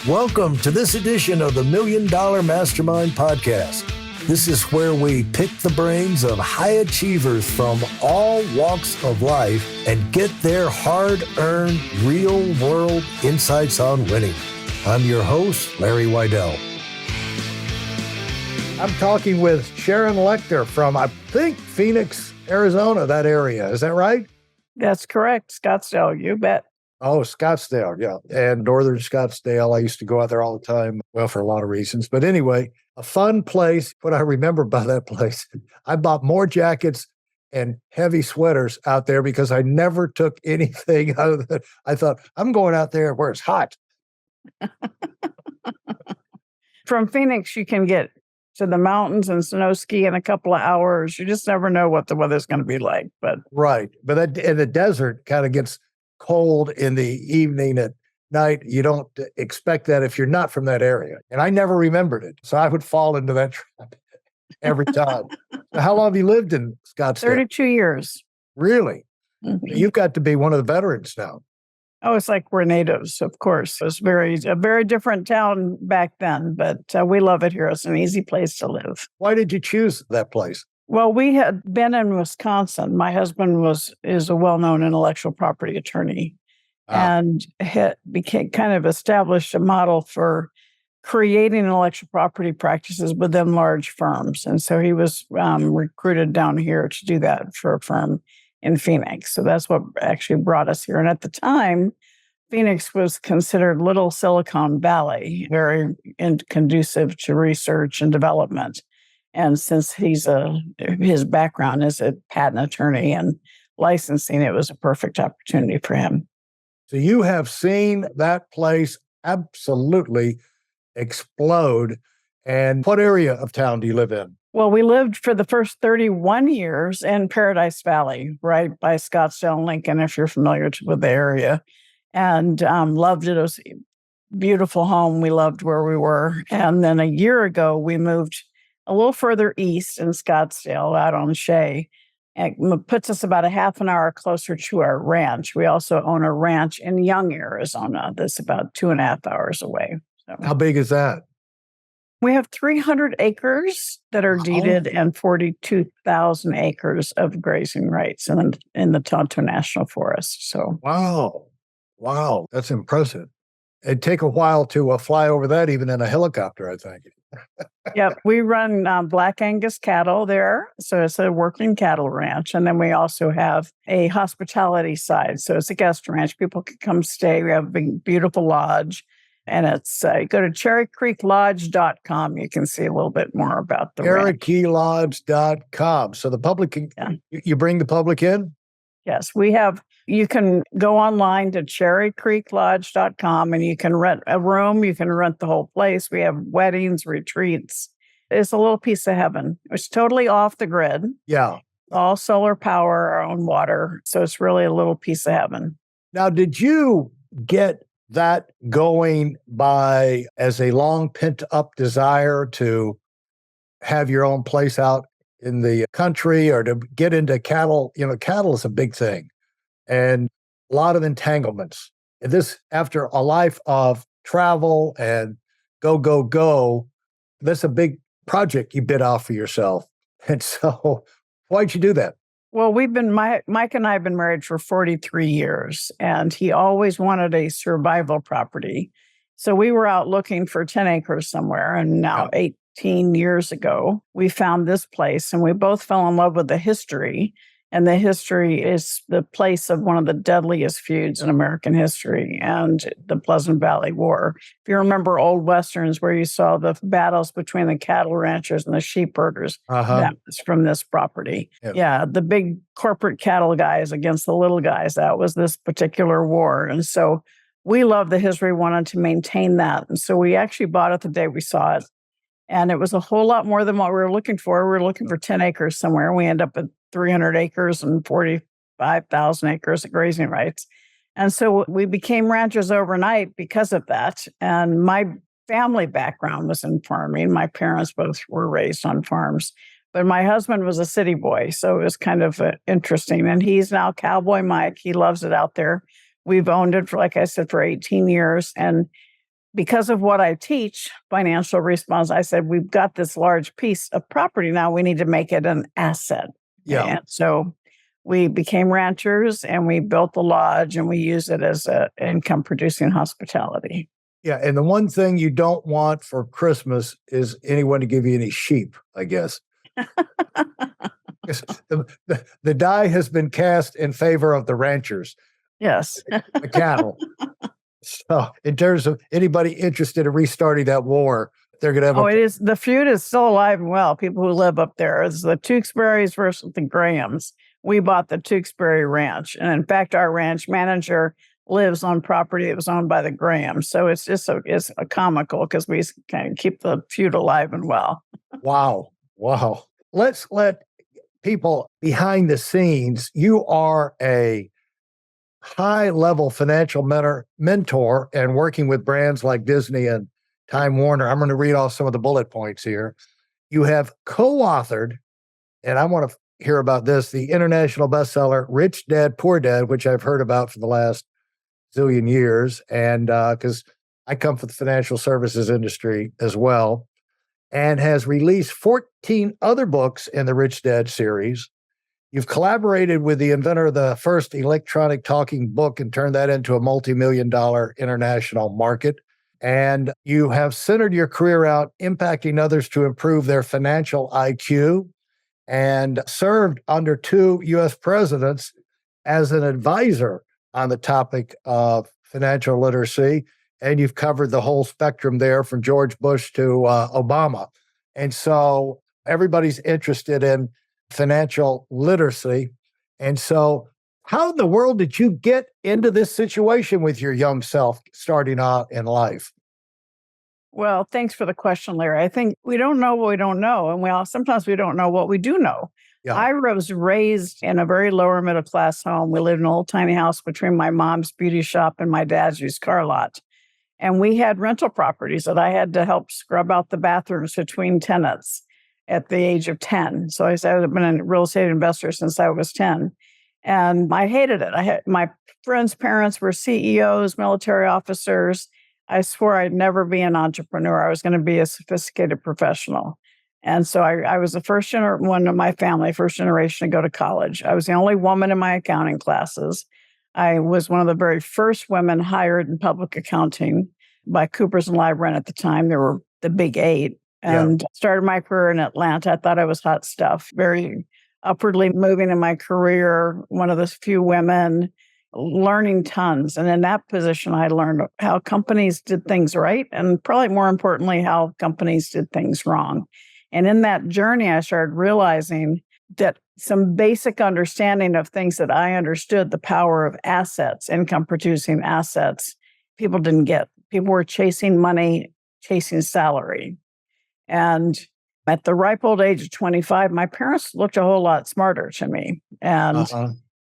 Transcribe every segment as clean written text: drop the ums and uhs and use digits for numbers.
Welcome to this edition of the Million Dollar Mastermind podcast. This is where we pick the brains of high achievers from all walks of life and get their hard-earned, real-world insights on winning. I'm your host, Larry Weidel. I'm talking with Sharon Lechter from, I think, Phoenix, Arizona, that area. Is that right? That's correct. Scottsdale, you bet. Oh, Scottsdale, yeah. And northern Scottsdale, I used to go out there all the time, well, for a lot of reasons. But anyway, a fun place. What I remember about that place, I bought more jackets and heavy sweaters out there because I never took anything other than, I thought, I'm going out there where it's hot. From Phoenix, you can get to the mountains and snow ski in a couple of hours. You just never know what the weather's going to be like. But right. But that, in the desert kind of gets cold in the evening at night. You don't expect that if you're not from that area. And I never remembered it. So I would fall into that trap every time. So how long have you lived in Scottsdale? 32 years. Really? Mm-hmm. You've got to be one of the veterans now. Oh, it's like we're natives, of course. It was a very different town back then, but we love it here. It's an easy place to live. Why did you choose that place? Well, we had been in Wisconsin. My husband is a well-known intellectual property attorney and became kind of established a model for creating intellectual property practices within large firms. And so he was recruited down here to do that for a firm in Phoenix. So that's what actually brought us here. And at the time, Phoenix was considered Little Silicon Valley, very conducive to research and development. And since his background is a patent attorney and licensing, it was a perfect opportunity for him. So you have seen that place absolutely explode. And what area of town do you live in? Well, we lived for the first 31 years in Paradise Valley, right by Scottsdale and Lincoln, if you're familiar with the area, and loved it. It was a beautiful home. We loved where we were. And then a year ago, we moved a little further east in Scottsdale, out on Shea. It puts us about a half an hour closer to our ranch. We also own a ranch in Young, Arizona, that's about 2.5 hours away. So, how big is that? We have 300 acres that are deeded and 42,000 acres of grazing rights in the Tonto National Forest. So, wow, that's impressive. It'd take a while to fly over that, even in a helicopter, I think. Yep, we run Black Angus cattle there. So it's a working cattle ranch. And then we also have a hospitality side. So it's a guest ranch. People can come stay. We have a big, beautiful lodge. And it's, go to cherrycreeklodge.com. You can see a little bit more about the ranch. cherrycreeklodge.com. So the public can, you bring the public in? Yes, you can go online to cherrycreeklodge.com and you can rent a room. You can rent the whole place. We have weddings, retreats. It's a little piece of heaven. It's totally off the grid. Yeah. All solar power, our own water. So it's really a little piece of heaven. Now, did you get that going as a long pent up desire to have your own place out in the country or to get into cattle? Cattle is a big thing and a lot of entanglements. And this, after a life of travel and go, that's a big project you bit off for yourself. And so why'd you do that? Well, Mike and I have been married for 43 years, and he always wanted a survival property. So we were out looking for 10 acres somewhere, and now 18 years ago, we found this place, and we both fell in love with the history. And the history is the place of one of the deadliest feuds in American history and the Pleasant Valley War. If you remember old Westerns where you saw the battles between the cattle ranchers and the sheep herders, that was from this property. Yeah, the big corporate cattle guys against the little guys, that was this particular war. And so we love the history, wanted to maintain that. And so we actually bought it the day we saw it. And it was a whole lot more than what we were looking for. We were looking for 10 acres somewhere. We ended up at 300 acres and 45,000 acres of grazing rights. And so we became ranchers overnight because of that. And my family background was in farming. My parents both were raised on farms. But my husband was a city boy, so it was kind of interesting. And he's now Cowboy Mike. He loves it out there. We've owned it for, like I said, for 18 years. And because of what I teach, financial response, I said, we've got this large piece of property now. We need to make it an asset. Yeah. And so we became ranchers and we built the lodge and we use it as a income producing hospitality. Yeah. And the one thing you don't want for Christmas is anyone to give you any sheep, I guess. 'Cause the die has been cast in favor of the ranchers, Yes. the cattle. So in terms of anybody interested in restarting that war, they're going to have Oh, it is. The feud is still alive and well. People who live up there. It's the Tewksbury's versus the Grahams. We bought the Tewksbury Ranch. And in fact, our ranch manager lives on property that was owned by the Grahams. So it's just it's a comical because we kind of keep the feud alive and well. Wow. Wow. Let's let people behind the scenes. You are a high-level financial mentor and working with brands like Disney and Time Warner. I'm going to read off some of the bullet points here. You have co-authored, and I want to hear about this, the international bestseller, Rich Dad, Poor Dad, which I've heard about for the last zillion years. And because I come from the financial services industry as well, and has released 14 other books in the Rich Dad series. You've collaborated with the inventor of the first electronic talking book and turned that into a multi-million-dollar international market. And you have centered your career out impacting others to improve their financial IQ and served under 2 U.S. presidents as an advisor on the topic of financial literacy. And you've covered the whole spectrum there from George Bush to Obama. And so everybody's interested in financial literacy. And so how in the world did you get into this situation with your young self starting out in life? Well, thanks for the question, Larry. I think we don't know what we don't know. And sometimes we don't know what we do know. Yeah. I was raised in a very lower middle class home. We lived in an old tiny house between my mom's beauty shop and my dad's used car lot. And we had rental properties that I had to help scrub out the bathrooms between tenants at the age of 10. So I've been a real estate investor since I was 10. And I hated it. My friends' parents were CEOs, military officers. I swore I'd never be an entrepreneur. I was going to be a sophisticated professional. And so I was the one of my family, first generation to go to college. I was the only woman in my accounting classes. I was one of the very first women hired in public accounting by Coopers and Lybrand at the time. There were the big 8. And started my career in Atlanta. I thought I was hot stuff, very upwardly moving in my career, one of the few women, learning tons. And in that position, I learned how companies did things right, and probably more importantly, how companies did things wrong. And in that journey, I started realizing that some basic understanding of things that I understood, the power of assets, income producing assets, people didn't get. People were chasing money, chasing salary. And at the ripe old age of 25, my parents looked a whole lot smarter to me. And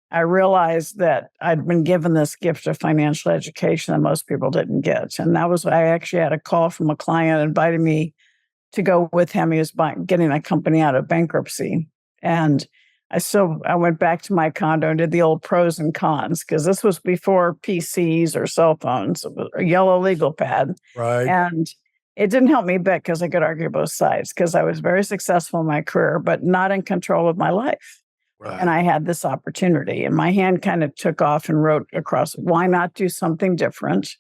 I realized that I'd been given this gift of financial education that most people didn't get. And I actually had a call from a client inviting me to go with him. He was getting a company out of bankruptcy. And I went back to my condo and did the old pros and cons, because this was before PCs or cell phones, a yellow legal pad. Right. And it didn't help me a bit because I could argue both sides, because I was very successful in my career, but not in control of my life. Right. And I had this opportunity, and my hand kind of took off and wrote across, why not do something different?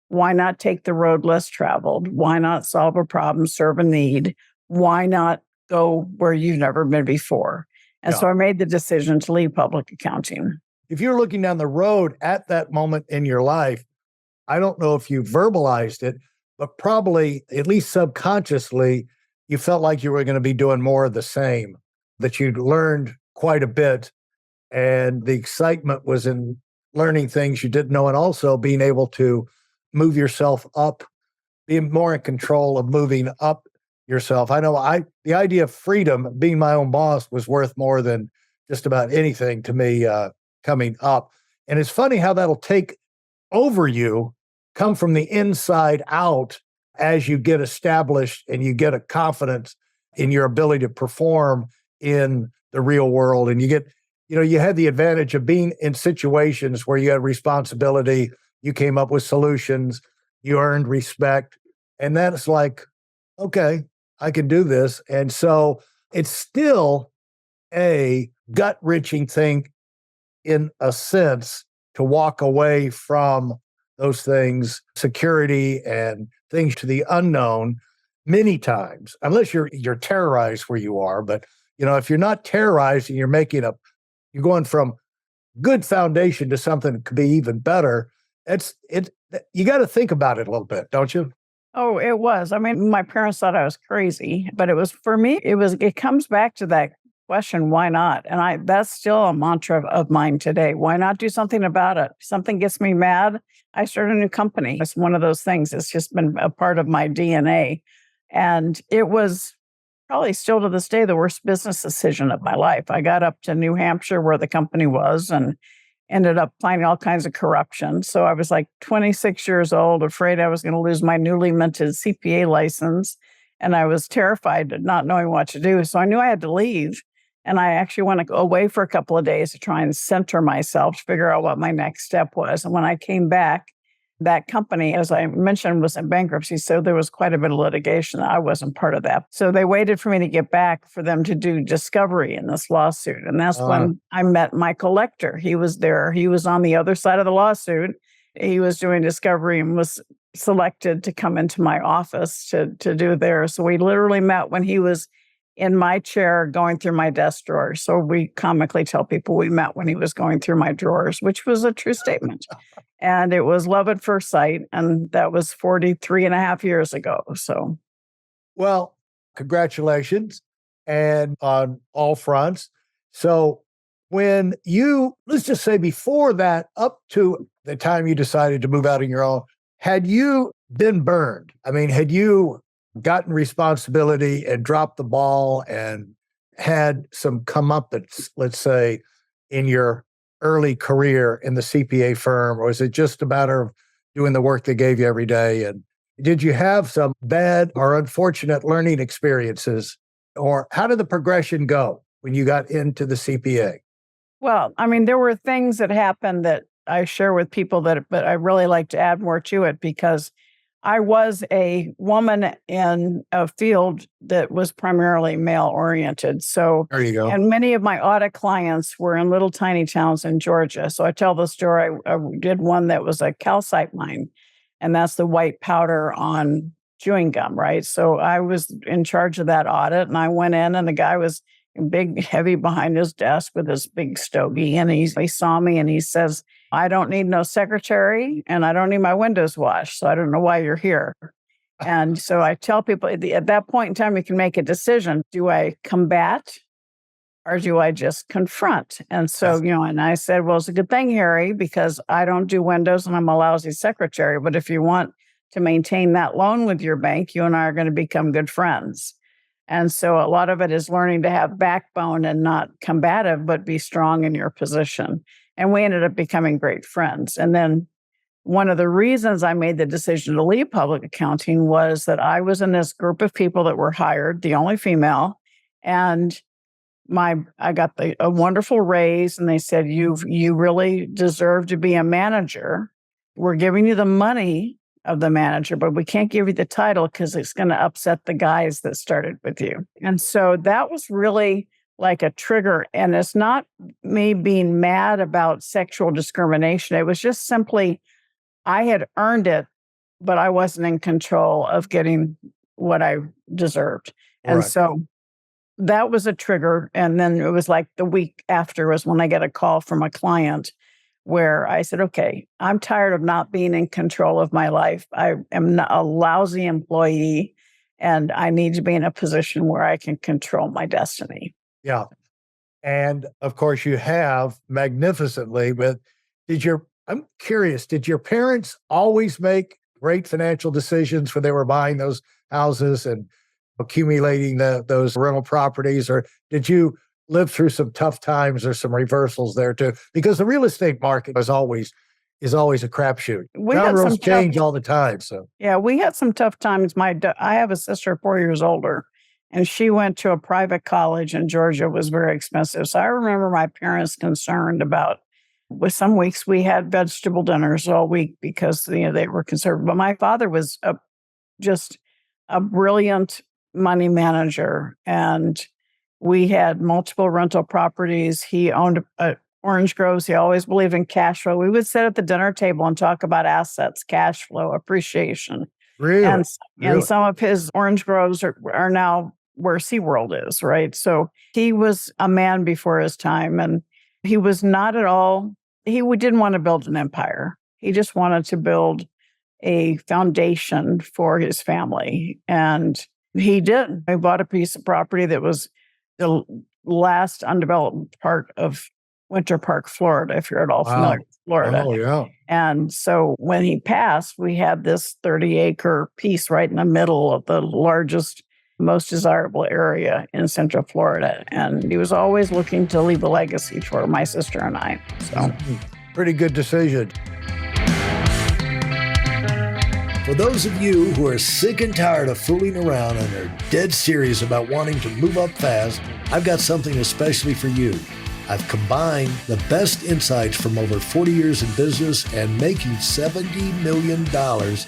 Why not take the road less traveled? Why not solve a problem, serve a need? Why not go where you've never been before? And so I made the decision to leave public accounting. If you're looking down the road at that moment in your life, I don't know if you verbalized it, but probably, at least subconsciously, you felt like you were going to be doing more of the same, that you'd learned quite a bit. And the excitement was in learning things you didn't know, and also being able to move yourself up, being more in control of moving up yourself. I know the idea of freedom, being my own boss, was worth more than just about anything to me coming up. And it's funny how that'll take over you, come from the inside out as you get established and you get a confidence in your ability to perform in the real world. And you had the advantage of being in situations where you had responsibility, you came up with solutions, you earned respect. And then it's like, okay, I can do this. And so it's still a gut wrenching thing in a sense to walk away from those things, security and things to the unknown many times, unless you're terrorized where you are. But if you're not terrorized and you're going from good foundation to something that could be even better, you got to think about it a little bit, don't you? Oh, it was. I mean, my parents thought I was crazy, but it was for me, it comes back to that question, why not? And that's still a mantra of mine today. Why not do something about it? Something gets me mad, I start a new company. It's one of those things. It's just been a part of my DNA. And it was probably still to this day the worst business decision of my life. I got up to New Hampshire where the company was and ended up finding all kinds of corruption. So I was like 26 years old, afraid I was going to lose my newly minted CPA license. And I was terrified of not knowing what to do. So I knew I had to leave. And I actually went to go away for a couple of days to try and center myself, to figure out what my next step was. And when I came back, that company, as I mentioned, was in bankruptcy. So there was quite a bit of litigation. I wasn't part of that. So they waited for me to get back for them to do discovery in this lawsuit. And that's when I met Michael Lechter. He was there. He was on the other side of the lawsuit. He was doing discovery and was selected to come into my office to do there. So we literally met when he was in my chair going through my desk drawers. So we comically tell people we met when he was going through my drawers, which was a true statement. And it was love at first sight. And that was 43 and a half years ago. So, well, congratulations and on all fronts. So when let's just say before that, up to the time you decided to move out on your own, had you been burned? I mean, had you gotten responsibility and dropped the ball and had some comeuppance, let's say, in your early career in the CPA firm, or is it just a matter of doing the work they gave you every day? And did you have some bad or unfortunate learning experiences, or how did the progression go when you got into the CPA? well, I mean, there were things that happened that I share with people but I really like to add more to it because I was a woman in a field that was primarily male oriented. So, There you go. and many of my audit clients were in little tiny towns in Georgia. So I tell the story. I did one that was a calcite mine, and that's the white powder on chewing gum, right? So I was in charge of that audit, and I went in, and the guy was big, heavy behind his desk with his big stogie, and he saw me, and he says, I don't need no secretary and I don't need my windows washed. So I don't know why you're here. And so I tell people at that point in time, you can make a decision. Do I combat or do I just confront? And so, and I said, well, it's a good thing, Harry, because I don't do windows and I'm a lousy secretary. But if you want to maintain that loan with your bank, you and I are going to become good friends. And so a lot of it is learning to have backbone and not combative, but be strong in your position. And we ended up becoming great friends. And then one of the reasons I made the decision to leave public accounting was that I was in this group of people that were hired, the only female, and I got a wonderful raise, and they said, you really deserve to be a manager. We're giving you the money of the manager, but we can't give you the title because it's going to upset the guys that started with you. And so that was really like a trigger. And it's not me being mad about sexual discrimination. It was just simply, I had earned it, but I wasn't in control of getting what I deserved. And Right. so that was a trigger. And then it was like the week after was when I got a call from a client where I said, okay, I'm tired of not being in control of my life. I am a lousy employee and I need to be in a position where I can control my destiny. Yeah. And of course you have magnificently, but I'm curious, did your parents always make great financial decisions when they were buying those houses and accumulating those rental properties? Or did you live through some tough times or some reversals there too? Because the real estate market is always a crapshoot. Ground rules change all the time. So yeah, we had some tough times. I have a sister 4 years older, and she went to a private college in Georgia. It was very expensive. So I remember my parents concerned about With some weeks we had vegetable dinners all week because they were conservative. But my father was just a brilliant money manager, and we had multiple rental properties. He owned orange groves. He always believed in cash flow. We would sit at the dinner table and talk about assets, cash flow, appreciation. Really? And some of his orange groves are now where SeaWorld is, right? So he was a man before his time, and he was not at all, didn't want to build an empire. He just wanted to build a foundation for his family. And he did. I bought a piece of property that was the last undeveloped part of Winter Park, Florida, if you're at all familiar with Florida. Oh, yeah. And so when he passed, we had this 30-acre piece right in the middle of the largest, most desirable area in Central Florida. And he was always looking to leave a legacy for my sister and I. So, pretty good decision. For those of you who are sick and tired of fooling around and are dead serious about wanting to move up fast, I've got something especially for you. I've combined the best insights from over 40 years in business and making $70 million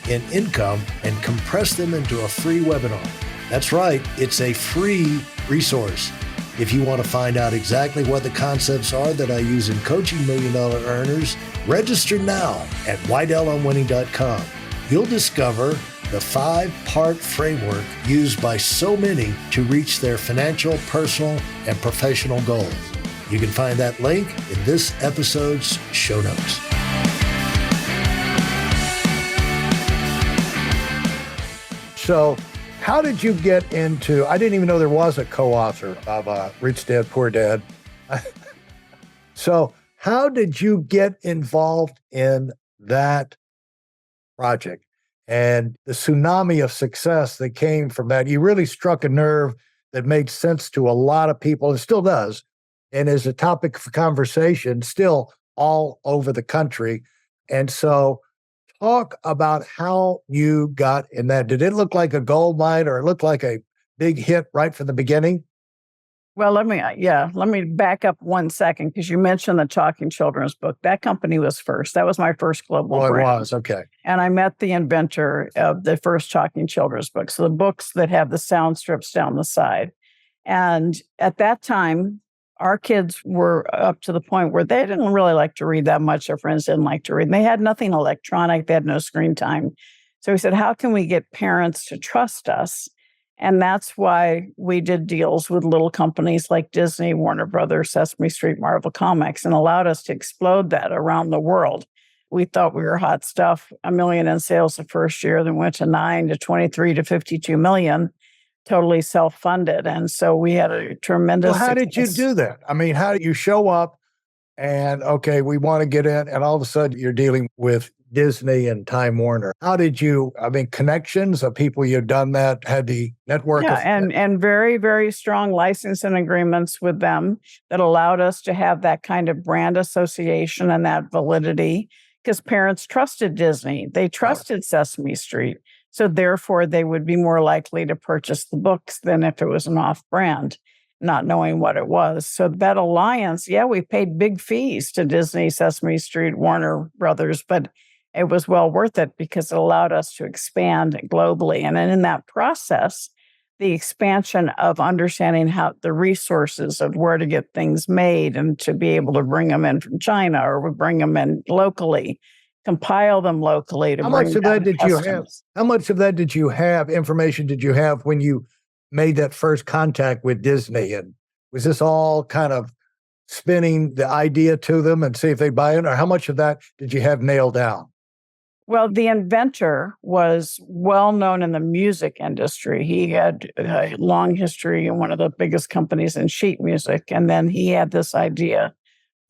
in income and compressed them into a free webinar. That's right, it's a free resource. If you want to find out exactly what the concepts are that I use in coaching $1 million earners, register now at weidelonwinning.com. You'll discover the 5-part framework used by so many to reach their financial, personal, and professional goals. You can find that link in this episode's show notes. So how did you get into, I didn't even know there was a co-author of Rich Dad, Poor Dad. So how did you get involved in that project and the tsunami of success that came from that? You really struck a nerve that made sense to a lot of people, and still does, and is a topic for conversation still all over the country. And so talk about how you got in that. Did it look like a gold mine, or it looked like a big hit right from the beginning? Well, let me back up 1 second, because you mentioned the Talking Children's book. That company was first. That was my first global brand. It was, okay. And I met the inventor of the first Talking Children's book. So the books that have the sound strips down the side. And at that time, our kids were up to the point where they didn't really like to read that much. Their friends didn't like to read. And they had nothing electronic. They had no screen time. So we said, how can we get parents to trust us? And that's why we did deals with little companies like Disney, Warner Brothers, Sesame Street, Marvel Comics, and allowed us to explode that around the world. We thought we were hot stuff. $1 million in sales the first year, then went to 9 to 23 to 52 million, totally self-funded. And so we had a tremendous Well, how did you do that? I mean, how do you show up and, okay, we want to get in, and all of a sudden you're dealing with Disney and Time Warner? How did you, connections of people you've done that, had the network? Yeah, and very, very strong licensing agreements with them that allowed us to have that kind of brand association and that validity, because parents trusted Disney. They trusted Sesame Street. So therefore, they would be more likely to purchase the books than if it was an off-brand, not knowing what it was. So that alliance, we paid big fees to Disney, Sesame Street, Warner Brothers, but it was well worth it because it allowed us to expand globally. And then in that process, the expansion of understanding how the resources of where to get things made and to be able to bring them in from China, or bring them in locally, compile them locally. How much of that did you have? How much of that did you have? Information did you have when you made that first contact with Disney? And was this all kind of spinning the idea to them and see if they buy it? Or how much of that did you have nailed down? Well, the inventor was well known in the music industry. He had a long history in one of the biggest companies in sheet music. And then he had this idea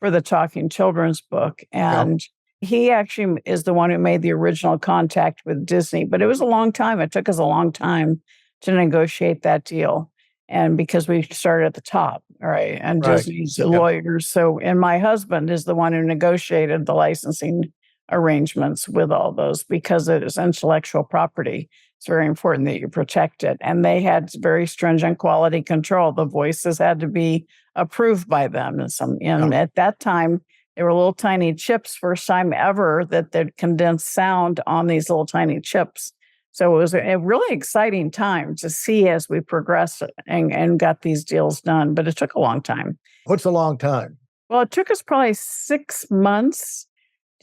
for the Talking Children's book. And he actually is the one who made the original contact with Disney. But it was a long time. It took us a long time to negotiate that deal. And because we started at the top, right? And Disney's lawyers. So, and my husband is the one who negotiated the licensing arrangements with all those, because it is intellectual property. It's very important that you protect it. And they had very stringent quality control. The voices had to be approved by them. And at that time, They were little tiny chips, first time ever that they'd condensed sound on these little tiny chips. So it was a really exciting time to see as we progressed and got these deals done, but it took a long time. What's a long time? Well, it took us probably 6 months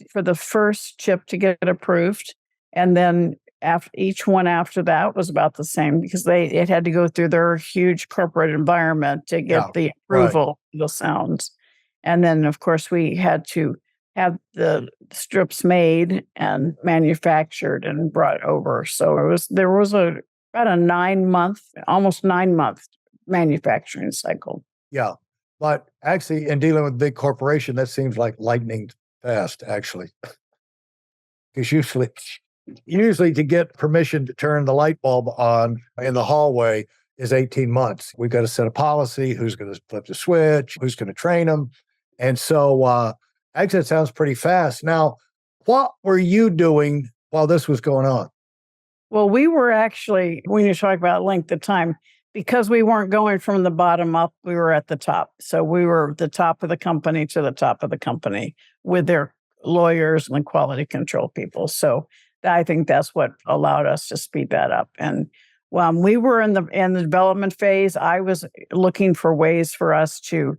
for the first chip to get approved. And then after each one after that was about the same because it had to go through their huge corporate environment to Yeah, get the right. approval of the sounds. And then of course we had to have the strips made and manufactured and brought over. So there was about a 9 month, almost 9 month manufacturing cycle. Yeah. But actually, in dealing with big corporation, that seems like lightning fast, actually. Because usually to get permission to turn the light bulb on in the hallway is 18 months. We've got to set a policy, who's going to flip the switch, who's going to train them. And so actually, it sounds pretty fast. Now, what were you doing while this was going on? Well, we were actually, when you talk about length of time, because we weren't going from the bottom up, we were at the top. So we were the top of the company to the top of the company with their lawyers and quality control people. So I think that's what allowed us to speed that up. And when we were in the development phase, I was looking for ways for us to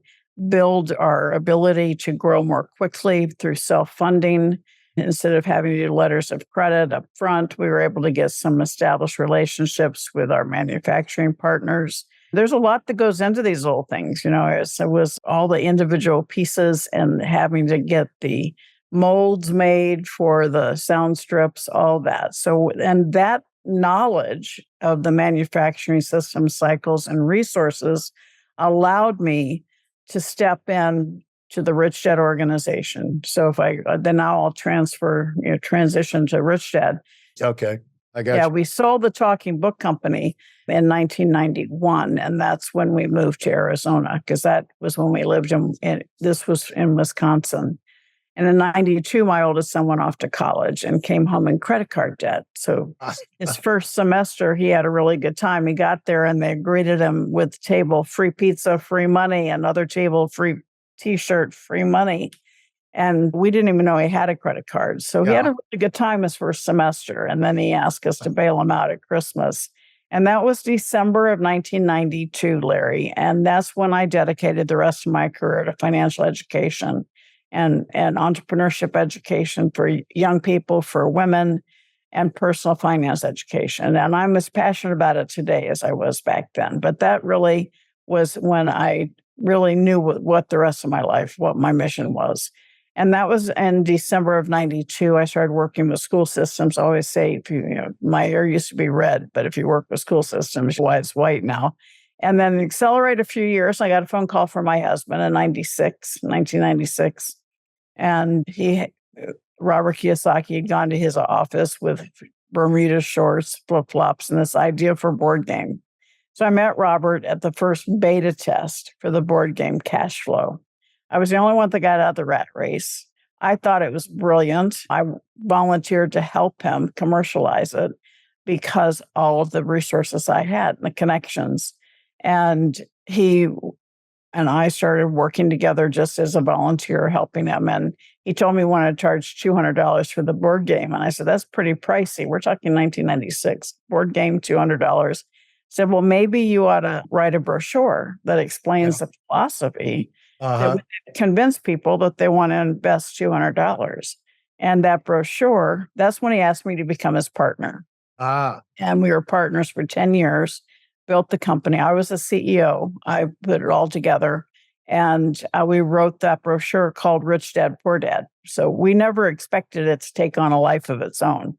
build our ability to grow more quickly through self-funding. Instead of having to do letters of credit up front, we were able to get some established relationships with our manufacturing partners. There's a lot that goes into these little things. It was all the individual pieces and having to get the molds made for the sound strips, all that. So, and that knowledge of the manufacturing system cycles and resources allowed me to step in to the Rich Dad organization. So then now I'll transition to Rich Dad. Okay, I got Yeah, you. we sold the Talking Book Company in 1991, and that's when we moved to Arizona because that was when we lived this was in Wisconsin. And in 92, my oldest son went off to college and came home in credit card debt. So his first semester, he had a really good time. He got there and they greeted him with table, free pizza, free money, another table, free T-shirt, free money. And we didn't even know he had a credit card. So he had a really good time his first semester. And then he asked us to bail him out at Christmas. And that was December of 1992, Larry. And that's when I dedicated the rest of my career to financial education and entrepreneurship education for young people, for women, and personal finance education. And I'm as passionate about it today as I was back then. But that really was when I really knew what the rest of my life, what my mission was. And that was in December of 92. I started working with school systems. I always say, my hair used to be red, but if you work with school systems, why it's white now. And then accelerate a few years. I got a phone call from my husband in 1996. And Robert Kiyosaki had gone to his office with Bermuda shorts, flip-flops, and this idea for a board game. So I met Robert at the first beta test for the board game Cash Flow. I was the only one that got out of the rat race. I thought it was brilliant. I volunteered to help him commercialize it because all of the resources I had, the connections. And he and I started working together just as a volunteer, helping him. And he told me he wanted to charge $200 for the board game. And I said, that's pretty pricey. We're talking 1996, board game, $200. Said, well, maybe you ought to write a brochure that explains the philosophy that would convince people that they want to invest $200. And that brochure, that's when he asked me to become his partner. And we were partners for 10 years, built the company. I was the CEO. I put it all together. And we wrote that brochure called Rich Dad, Poor Dad. So we never expected it to take on a life of its own,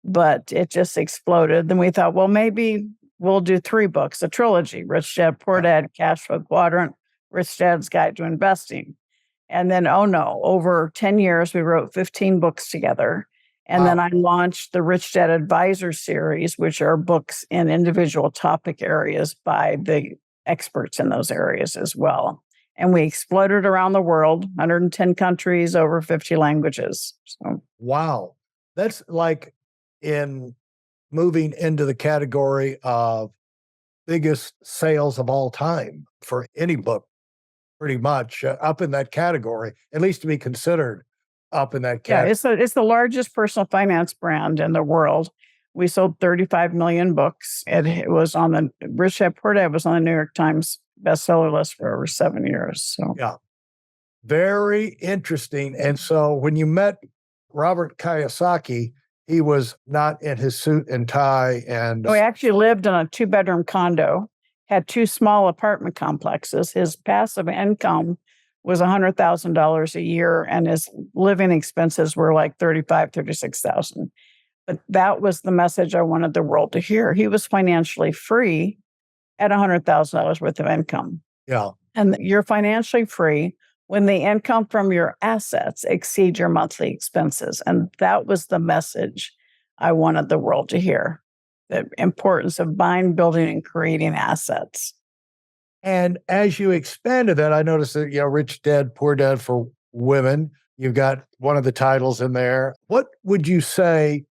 but it just exploded. Then we thought, well, maybe we'll do 3 books, a trilogy, Rich Dad, Poor Dad, Cash Flow Quadrant, Rich Dad's Guide to Investing. And then, over 10 years, we wrote 15 books together. And then I launched the Rich Dad Advisor series, which are books in individual topic areas by the experts in those areas as well. And we exploded around the world, 110 countries, over 50 languages. So, wow. That's like in moving into the category of biggest sales of all time for any book. pretty much up in that category, at least to be considered up in that Yeah, category. it's the largest personal finance brand in the world. We sold 35 million books. It was on the Rich Dad Poor Dad was on the New York Times bestseller list for over 7 years. So Yeah, very interesting. And so when you met Robert Kiyosaki, he was not in his suit and tie and we actually lived in a 2-bedroom condo, had 2 small apartment complexes. His passive income was $100,000 a year, and his living expenses were like 36,000. But that was the message I wanted the world to hear. He was financially free at $100,000 worth of income. yeah. And you're financially free when the income from your assets exceed your monthly expenses. And that was the message I wanted the world to hear. The importance of buying, building, and creating assets. And as you expanded that, I noticed that, Rich Dad, Poor Dad for women, you've got one of the titles in there. What would you say?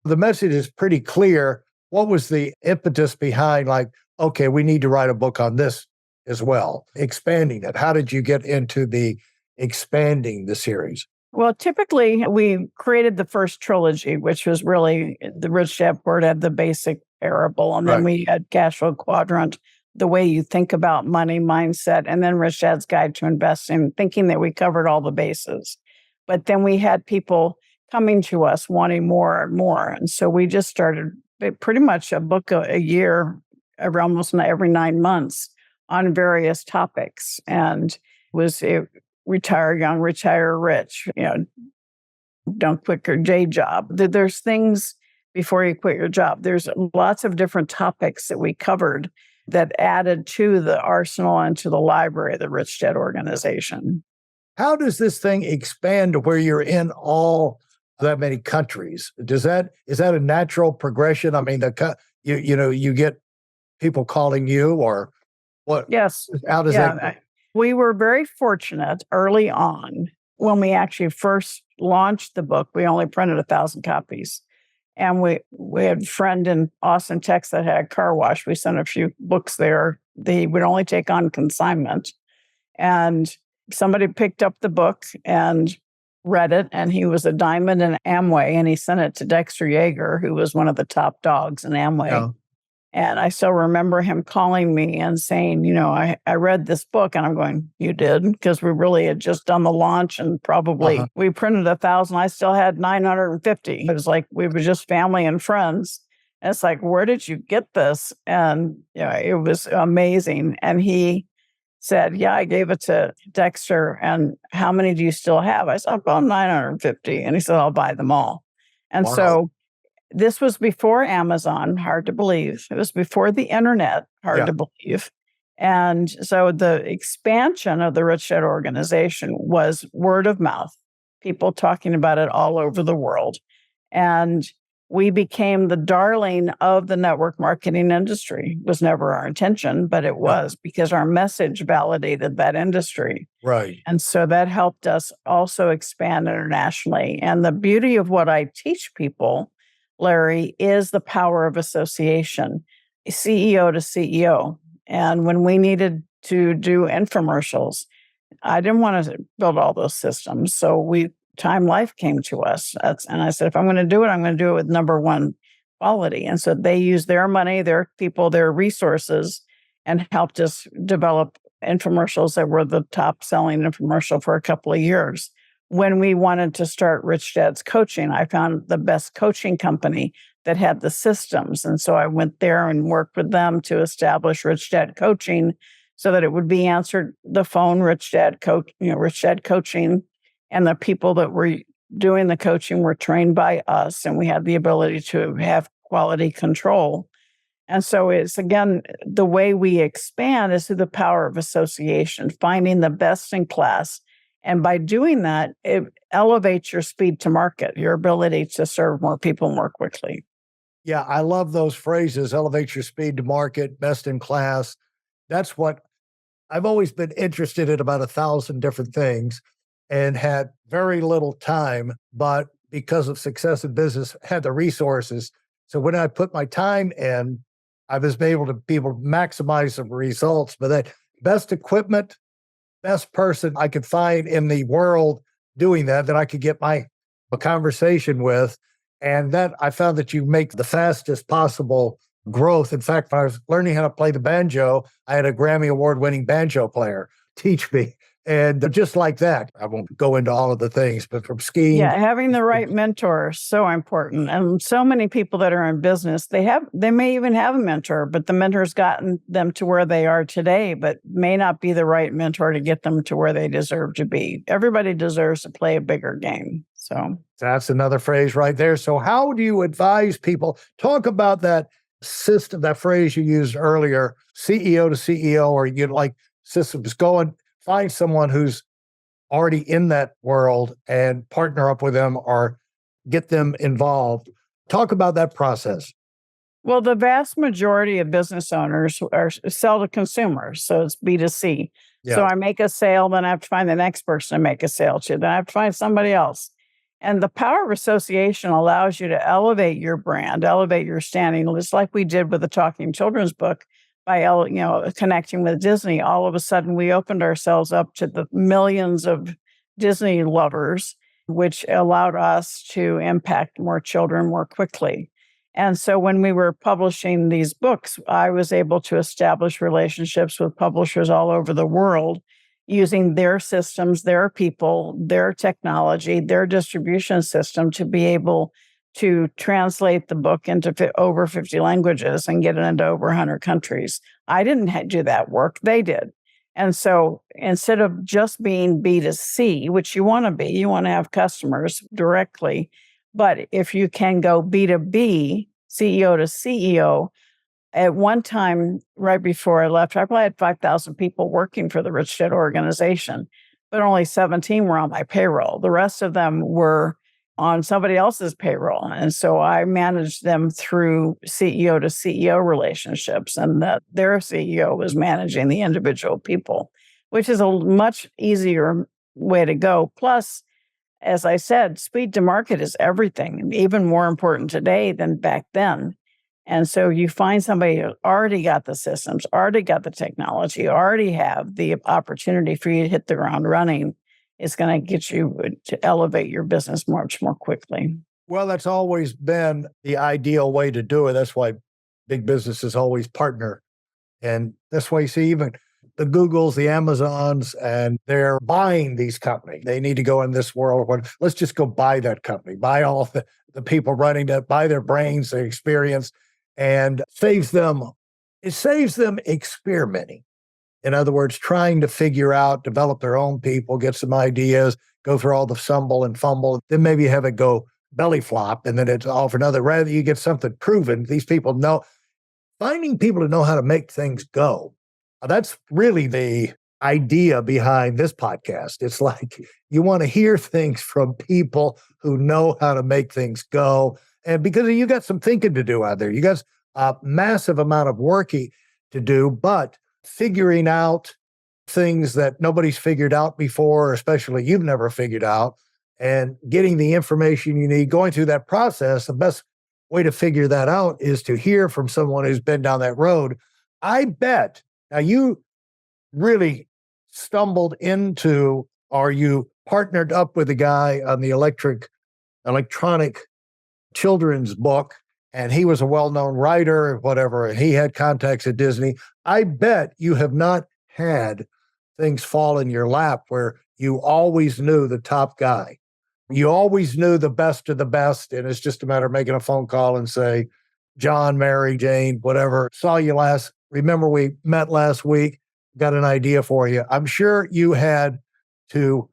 The message is pretty clear. What was the impetus behind, like, okay, we need to write a book on this as well, expanding it? How did you get into the expanding the series? Well, typically we created the first trilogy, which was really the Rich Dad Poor Dad, the basic parable. And then we had Cash Flow Quadrant, the way you think about money mindset, and then Rich Dad's Guide to Investing, thinking that we covered all the bases. But then we had people coming to us wanting more and more. And so we just started pretty much a book a year, almost every 9 months on various topics. And was retire young, retire rich, don't quit your day job. There's things before you quit your job. There's lots of different topics that we covered that added to the arsenal and to the library of the Rich Dad organization. How does this thing expand to where you're in all that many countries? Is that a natural progression? I mean, you get people calling you, or what? Yes. How does that? We were very fortunate early on when we actually first launched the book. We only printed 1,000 copies. And we had a friend in Austin, Texas that had a car wash. We sent a few books there. They would only take on consignment. And somebody picked up the book and read it. And he was a diamond in Amway. And he sent it to Dexter Yeager, who was one of the top dogs in Amway. Yeah. And I still remember him calling me and saying, I read this book. And I'm going, you did? Because we really had just done the launch and probably we printed 1,000. I still had 950. It was like we were just family and friends. And it's like, where did you get this? And it was amazing. And he said, yeah, I gave it to Dexter. And how many do you still have? I said, about 950. And he said, I'll buy them all. And so this was before Amazon, hard to believe. It was before the internet, hard to believe. And so the expansion of the Rich Dad organization was word of mouth, people talking about it all over the world. And we became the darling of the network marketing industry. It was never our intention, but it was because our message validated that industry. Right. And so that helped us also expand internationally. And the beauty of what I teach people, Larry, is the power of association, CEO to CEO. And when we needed to do infomercials, I didn't want to build all those systems. So Time Life came to us. And I said, if I'm going to do it, I'm going to do it with number one quality. And so they used their money, their people, their resources, and helped us develop infomercials that were the top selling infomercial for a couple of years. When we wanted to start Rich Dad's Coaching, I found the best coaching company that had the systems. And so I went there and worked with them to establish Rich Dad Coaching so that it would be answered the phone, Rich Dad Coaching. And the people that were doing the coaching were trained by us, and we had the ability to have quality control. And so it's, again, the way we expand is through the power of association, finding the best in class. And by doing that, it elevates your speed to market, your ability to serve more people more quickly. Yeah, I love those phrases, elevate your speed to market, best in class. That's what I've always been interested in, about 1,000 different things, and had very little time, but because of success in business, had the resources. So when I put my time in, I was able to maximize the results. But that best equipment, best person I could find in the world doing that I could get a conversation with. And that I found that you make the fastest possible growth. In fact, when I was learning how to play the banjo, I had a Grammy Award winning banjo player teach me. And just like that, I won't go into all of the things, but from skiing. Yeah, having the right mentor is so important. And so many people that are in business, they may even have a mentor, but the mentor's gotten them to where they are today, but may not be the right mentor to get them to where they deserve to be. Everybody deserves to play a bigger game. So that's another phrase right there. So how do you advise people? Talk about that system, that phrase you used earlier, CEO to CEO, or you like systems. Go and find someone who's already in that world and partner up with them or get them involved. Talk about that process. Well, the vast majority of business owners sell to consumers, so it's B2C. Yeah. So I make a sale, then I have to find the next person to make a sale to, then I have to find somebody else. And the power of association allows you to elevate your brand, elevate your standing, just like we did with the Talking Children's book by connecting with Disney. All of a sudden, we opened ourselves up to the millions of Disney lovers, which allowed us to impact more children more quickly. And so when we were publishing these books, I was able to establish relationships with publishers all over the world using their systems, their people, their technology, their distribution system to be able to translate the book into over 50 languages and get it into over 100 countries. I didn't do that work. They did. And so instead of just being B2C, which you want to be, you want to have customers directly. But if you can go B2B, CEO to CEO, at one time, right before I left, I probably had 5,000 people working for the Rich Dad organization, but only 17 were on my payroll. The rest of them were on somebody else's payroll. And so I managed them through CEO to CEO relationships, and that their CEO was managing the individual people, which is a much easier way to go. Plus, as I said, speed to market is everything, even more important today than back then. And so you find somebody who already got the systems, already got the technology, already have the opportunity for you to hit the ground running. It's going to get you to elevate your business much more quickly. Well, that's always been the ideal way to do it. That's why big businesses always partner. And that's why you see even the Googles, the Amazons, and they're buying these companies. They need to go in this world where let's just go buy that company, buy all the people running it, buy their brains, their experience, and it saves them experimenting. In other words, trying to figure out, develop their own people, get some ideas, go through all the stumble and fumble, then maybe have it go belly flop, and then it's all for another. Rather, you get something proven. These people know, finding people to know how to make things go. That's really the idea behind this podcast. It's like you want to hear things from people who know how to make things go. And because you got some thinking to do out there, you got a massive amount of working to do, but figuring out things that nobody's figured out before, especially you've never figured out, and getting the information you need, going through that process, the best way to figure that out is to hear from someone who's been down that road. I bet, now you really stumbled into, or you partnered up with a guy on the electronic children's book, and he was a well-known writer, whatever, and he had contacts at Disney. I bet you have not had things fall in your lap where you always knew the top guy. You always knew the best of the best, and it's just a matter of making a phone call and say, John, Mary, Jane, whatever, remember we met last week, got an idea for you. I'm sure you had to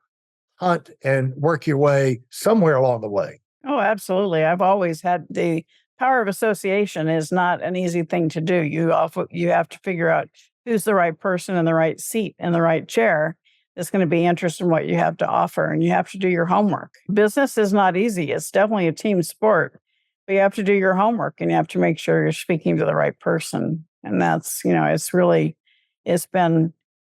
hunt and work your way somewhere along the way. Oh, absolutely. I've always had the power of association is not an easy thing to do. You have to figure out who's the right person in the right seat in the right chair that's going to be interested in what you have to offer, and you have to do your homework. Business is not easy. It's definitely a team sport, but you have to do your homework, and you have to make sure you're speaking to the right person. And that's,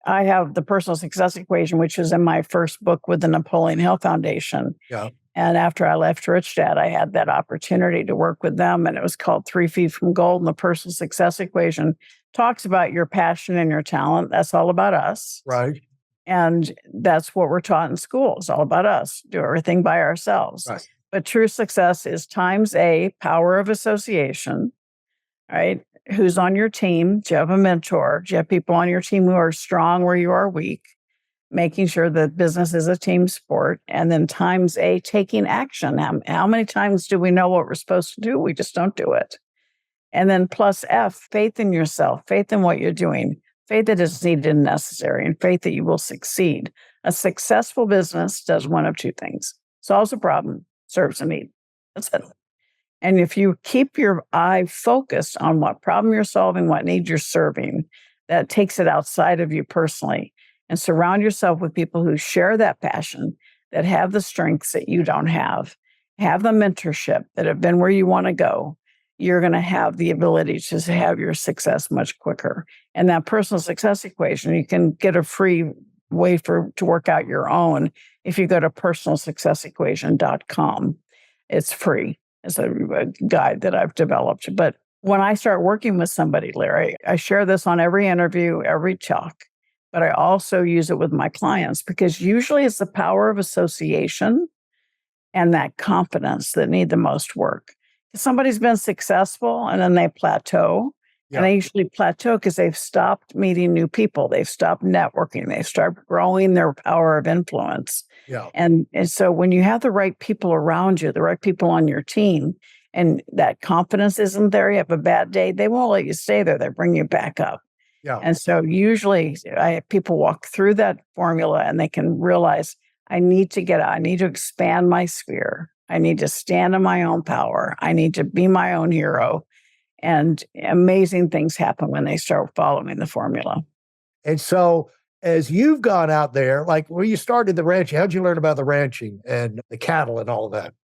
I have the personal success equation, which is in my first book with the Napoleon Hill Foundation. Yeah. And after I left Rich Dad, I had that opportunity to work with them, and it was called 3 Feet from Gold. And the personal success equation talks about your passion and your talent. That's all about us. Right. And that's what we're taught in school. It's all about us, do everything by ourselves. Right. But true success is times A, power of association, right? Who's on your team? Do you have a mentor? Do you have people on your team who are strong where you are weak? Making sure that business is a team sport. And then times A, taking action. How many times do we know what we're supposed to do? We just don't do it. And then plus F, faith in yourself, faith in what you're doing, faith that is needed and necessary, and faith that you will succeed. A successful business does one of two things: solves a problem, serves a need. That's it. And if you keep your eye focused on what problem you're solving, what need you're serving, that takes it outside of you personally, and surround yourself with people who share that passion, that have the strengths that you don't have the mentorship, that have been where you want to go, you're going to have the ability to have your success much quicker. And that personal success equation, you can get a free way to work out your own if you go to personalsuccessequation.com. It's free. It's a guide that I've developed. But when I start working with somebody, Larry, I share this on every interview, every talk, but I also use it with my clients because usually it's the power of association and that confidence that need the most work. Somebody's been successful and then they plateau. Yeah. And they usually plateau because they've stopped meeting new people. They've stopped networking. They've started growing their power of influence. Yeah. And so when you have the right people around you, the right people on your team, and that confidence isn't there, you have a bad day, they won't let you stay there. They bring you back up. Yeah. And so usually people walk through that formula and they can realize, I need to expand my sphere. I need to stand in my own power. I need to be my own hero. And amazing things happen when they start following the formula. And so as you've gone out there, like when you started the ranching, how'd you learn about the ranching and the cattle and all that?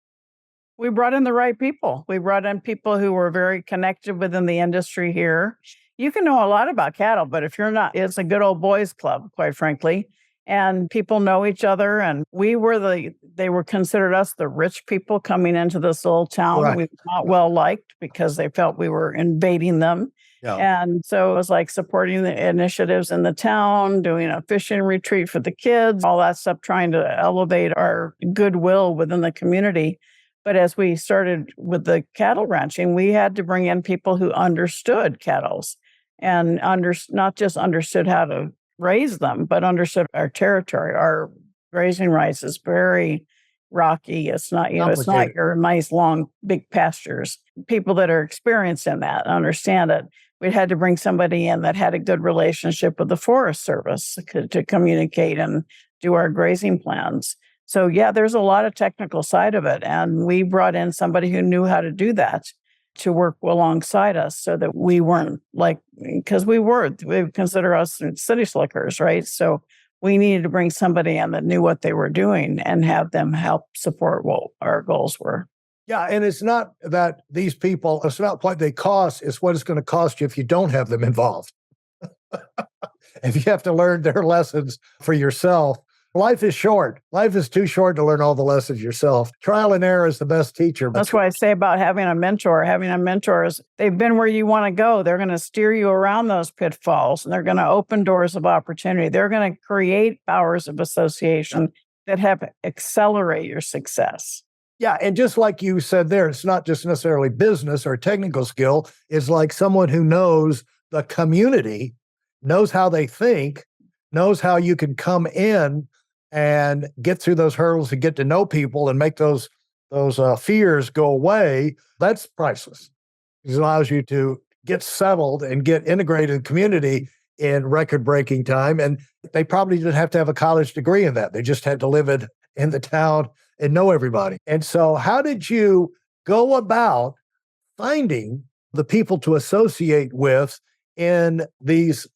We brought in the right people. We brought in people who were very connected within the industry here. You can know a lot about cattle, but if you're not, it's a good old boys club, quite frankly. And people know each other. And they were considered us the rich people coming into this little town. Right. We were not well liked because they felt we were invading them. Yeah. And so it was like supporting the initiatives in the town, doing a fishing retreat for the kids, all that stuff, trying to elevate our goodwill within the community. But as we started with the cattle ranching, we had to bring in people who understood cattle and not just understood how to raise them, but understood our territory. Our grazing rights is very rocky. It's not, it's not your nice, long, big pastures. People that are experienced in that understand it. We had to bring somebody in that had a good relationship with the Forest Service to communicate and do our grazing plans. So yeah, there's a lot of technical side of it. And we brought in somebody who knew how to do that to work alongside us so that we weren't because we consider us city slickers, right? So we needed to bring somebody in that knew what they were doing and have them help support what our goals were. Yeah. And it's not that these people, it's not what they cost, it's what it's going to cost you if you don't have them involved. If you have to learn their lessons for yourself. Life is short. Life is too short to learn all the lessons yourself. Trial and error is the best teacher. That's what I say about having a mentor. Having a mentor is they've been where you want to go. They're going to steer you around those pitfalls, and they're going to open doors of opportunity. They're going to create powers of association that have accelerate your success. Yeah. And just like you said there, it's not just necessarily business or technical skill. It's like someone who knows the community, knows how they think, knows how you can come in and get through those hurdles and get to know people and make those fears go away. That's priceless. It allows you to get settled and get integrated in the community in record-breaking time. And they probably didn't have to have a college degree in that. They just had to live in the town and know everybody. And so how did you go about finding the people to associate with in this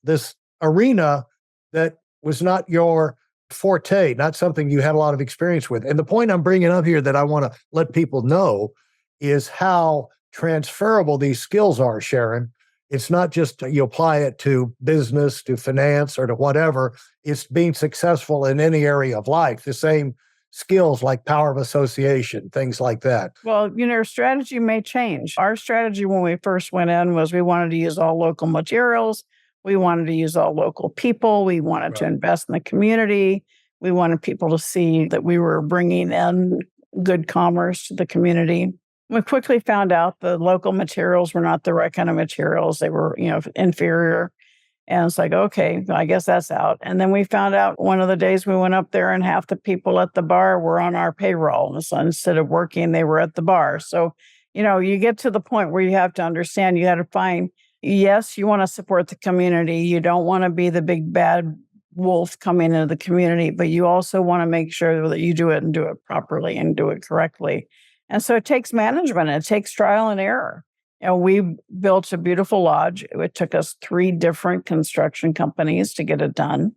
arena that was not your forte, not something you had a lot of experience with? And the point I'm bringing up here that I want to let people know is how transferable these skills are, Sharon. It's not just you apply it to business, to finance, or to whatever. It's being successful in any area of life. The same skills like power of association, things like that. Well, our strategy may change. Our strategy when we first went in was we wanted to use all local materials. We wanted to use all local people. We wanted to invest in the community. We wanted people to see that we were bringing in good commerce to the community. We quickly found out the local materials were not the right kind of materials. They were, inferior. And it's like, okay, I guess that's out. And then we found out one of the days we went up there and half the people at the bar were on our payroll. And so instead of working, they were at the bar. So, you get to the point where you have to understand, you got to find, yes, you want to support the community. You don't want to be the big bad wolf coming into the community, but you also want to make sure that you do it and do it properly and do it correctly. And so it takes management. It takes trial and error. We built a beautiful lodge. It took us 3 different construction companies to get it done.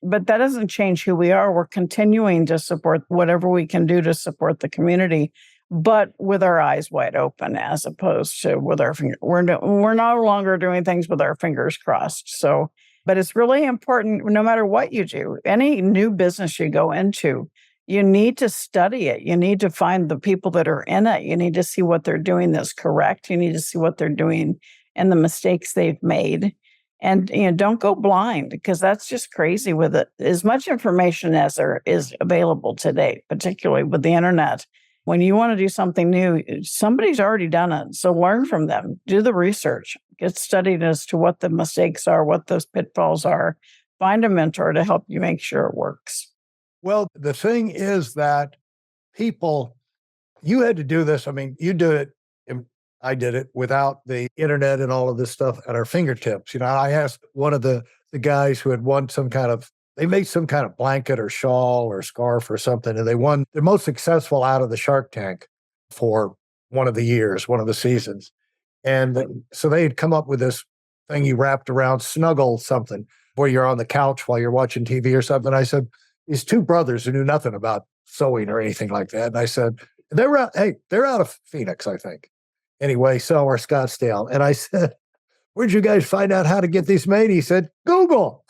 But that doesn't change who we are. We're continuing to support whatever we can do to support the community, but with our eyes wide open, as opposed to with our fingers. We're no longer doing things with our fingers crossed. So, but it's really important, no matter what you do, any new business you go into, you need to study it. You need to find the people that are in it. You need to see what they're doing that's correct. You need to see what they're doing and the mistakes they've made. And don't go blind, because that's just crazy with it. As much information as there is available today, particularly with the internet, when you want to do something new, somebody's already done it. So learn from them. Do the research. Get studied as to what the mistakes are, what those pitfalls are. Find a mentor to help you make sure it works. Well, the thing is that you had to do this. I mean, you did it, and I did it without the internet and all of this stuff at our fingertips. I asked one of the guys who had won they made some kind of blanket or shawl or scarf or something, and they won the most successful out of the Shark Tank for one of the seasons. And so they had come up with this thing you wrapped around, snuggle something, where you're on the couch while you're watching TV or something. I said, these 2 brothers who knew nothing about sewing or anything like that. And I said, they're out of Phoenix, I think. Anyway, or Scottsdale. And I said, where'd you guys find out how to get these made? He said, Google.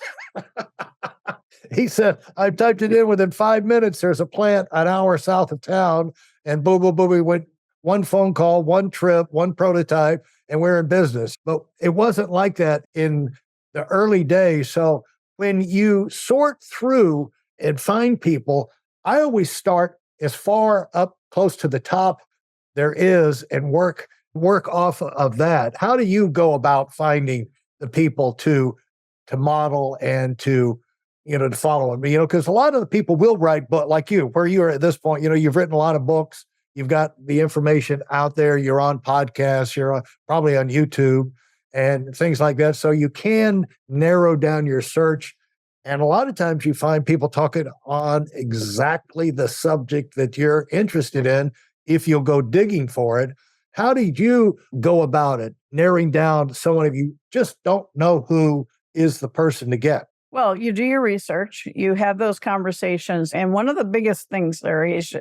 He said, I typed it in within 5 minutes. There's a plant an hour south of town. And boom, boom, boom. We went one phone call, one trip, one prototype, and we're in business. But it wasn't like that in the early days. So when you sort through and find people, I always start as far up close to the top there is and work off of that. How do you go about finding the people to model and to follow them? Because a lot of the people will write books like you, where you are at this point. You've written a lot of books. You've got the information out there. You're on podcasts. You're probably on YouTube and things like that. So you can narrow down your search. And a lot of times you find people talking on exactly the subject that you're interested in if you'll go digging for it. How did you go about it, narrowing down someone if you just don't know who is the person to get? Well, you do your research, you have those conversations. And one of the biggest things, Larry, is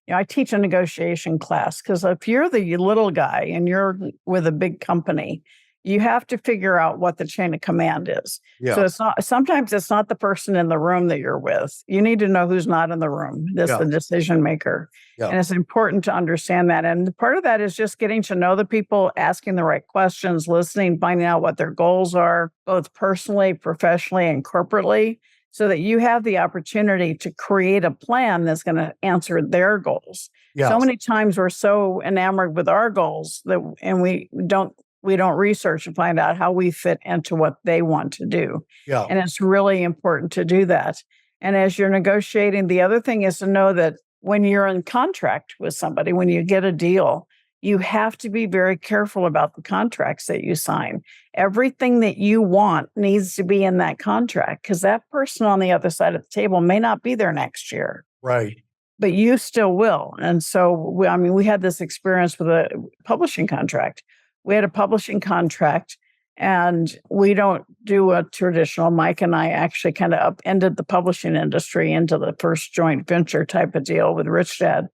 I teach a negotiation class, because if you're the little guy and you're with a big company, you have to figure out what the chain of command is. Yeah. So sometimes it's not the person in the room that you're with. You need to know who's not in the room. That's the decision maker. Yeah. And it's important to understand that. And part of that is just getting to know the people, asking the right questions, listening, finding out what their goals are, both personally, professionally, and corporately, so that you have the opportunity to create a plan that's going to answer their goals. Yes. So many times we're so enamored with our goals and we don't research and find out how we fit into what they want to do. Yeah. And it's really important to do that. And as you're negotiating, the other thing is to know that when you're in contract with somebody, when you get a deal, you have to be very careful about the contracts that you sign. Everything that you want needs to be in that contract, because that person on the other side of the table may not be there next year. Right. But you still will. And so, we had this experience with a publishing contract. We had a publishing contract, and we don't do a traditional. Mike and I actually kind of upended the publishing industry into the first joint venture type of deal with Rich Dad.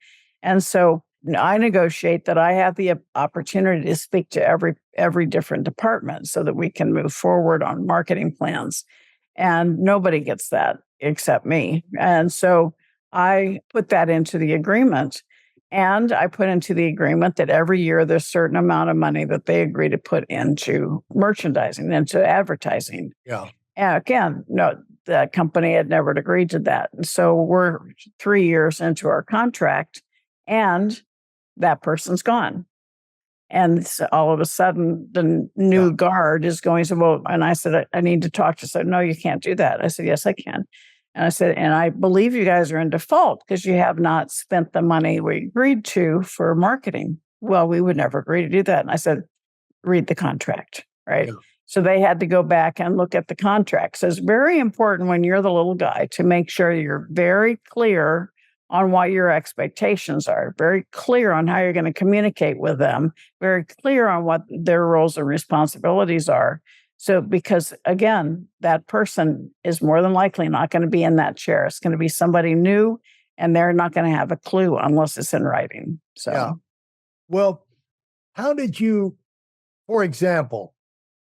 And so I negotiate that I have the opportunity to speak to every different department so that we can move forward on marketing plans. And nobody gets that except me. And so I put that into the agreement. And I put into the agreement that every year there's a certain amount of money that they agree to put into merchandising, into advertising. Yeah. And again, no, the company had never agreed to that. And so we're 3 years into our contract and that person's gone. And so all of a sudden, the new guard is going to, well, and I said, I need to talk to you. So, no, you can't do that. I said, yes, I can. And I said, and I believe you guys are in default because you have not spent the money we agreed to for marketing. Well, we would never agree to do that. And I said, read the contract, right? Yeah. So they had to go back and look at the contract. So it's very important when you're the little guy to make sure you're very clear on what your expectations are, very clear on how you're going to communicate with them, very clear on what their roles and responsibilities are. So, because again, that person is more than likely not going to be in that chair. It's going to be somebody new, and they're not going to have a clue unless it's in writing. So, yeah. Well, how did you, for example,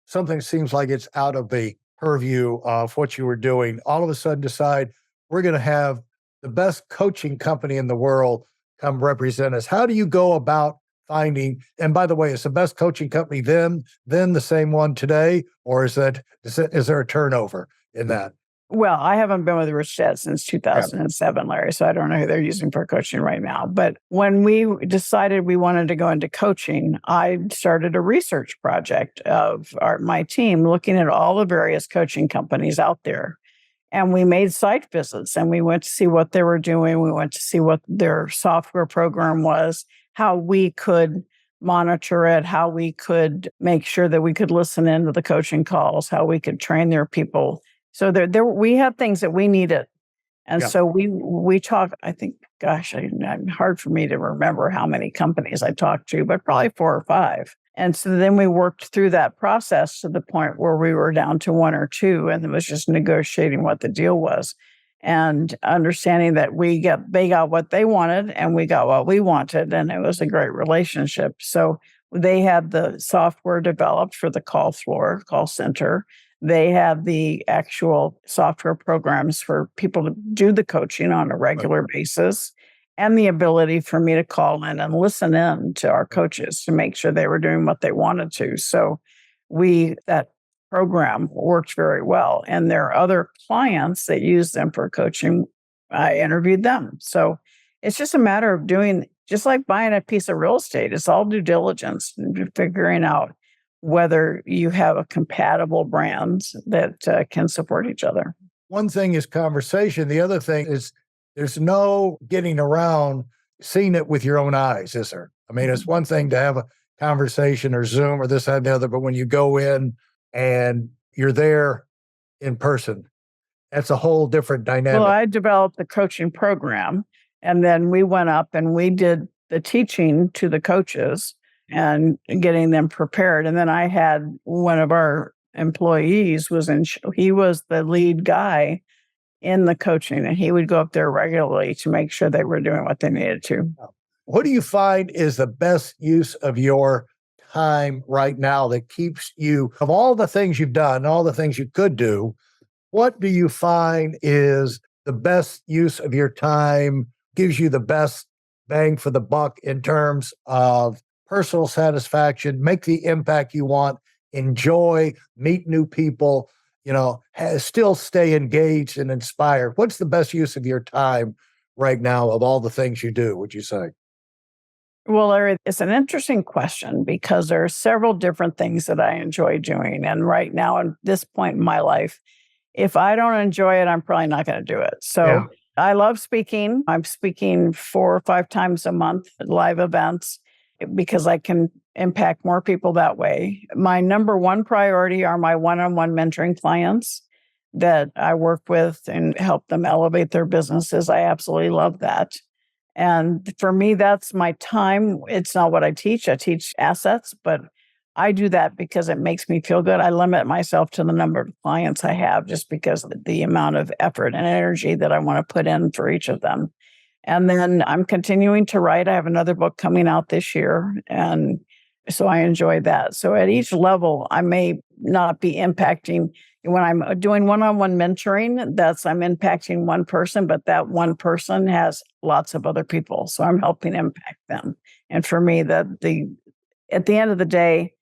something seems like it's out of the purview of what you were doing, all of a sudden decide we're going to have the best coaching company in the world come represent us? How do you go about finding, and by the way, is the best coaching company then the same one today, or is there a turnover in that? Well, I haven't been with Rich Dad since 2007, Larry, so I don't know who they're using for coaching right now. But when we decided we wanted to go into coaching, I started a research project of my team looking at all the various coaching companies out there. And we made site visits and we went to see what they were doing. We went to see what their software program was, how we could monitor it, how we could make sure that we could listen into the coaching calls, how we could train their people. So we had things that we needed. And so we talked, I think, gosh, hard for me to remember how many companies I talked to, but probably 4 or 5. And so then we worked through that process to the point where we were down to 1 or 2, and it was just negotiating what the deal was and understanding that they got what they wanted and we got what we wanted. And it was a great relationship. So they had the software developed for the call center. They had the actual software programs for people to do the coaching on a regular basis, and the ability for me to call in and listen in to our coaches to make sure they were doing what they wanted to. So that program worked very well. And there are other clients that use them for coaching. I interviewed them. So it's just a matter of doing, just like buying a piece of real estate, it's all due diligence and figuring out whether you have a compatible brands that can support each other. One thing is conversation. The other thing is there's no getting around seeing it with your own eyes, is there? I mean, it's one thing to have a conversation or Zoom or this, that, and the other, but when you go in and you're there in person, that's a whole different dynamic. Well, I developed the coaching program, and then we went up and we did the teaching to the coaches and getting them prepared. And then I had one of our employees he was the lead guy in the coaching, and he would go up there regularly to make sure they were doing what they needed to. What do you find is the best use of your time right now that keeps you, of all the things you've done, all the things you could do, what do you find is the best use of your time, gives you the best bang for the buck in terms of personal satisfaction, make the impact you want, enjoy, meet new people, still stay engaged and inspired? What's the best use of your time right now of all the things you do, would you say? Well, Larry, it's an interesting question because there are several different things that I enjoy doing. And right now, at this point in my life, if I don't enjoy it, I'm probably not going to do it. So I love speaking. I'm speaking 4 or 5 times a month at live events because I can impact more people that way. My number one priority are my one-on-one mentoring clients that I work with and help them elevate their businesses. I absolutely love that. And for me, that's my time. It's not what I teach. I teach assets, but I do that because it makes me feel good. I limit myself to the number of clients I have just because of the amount of effort and energy that I want to put in for each of them. And then I'm continuing to write. I have another book coming out this year. And so I enjoy that. So at each level, I may not be impacting, when I'm doing one-on-one mentoring, I'm impacting one person, but that one person has lots of other people. So I'm helping impact them. And for me, at the end of the day,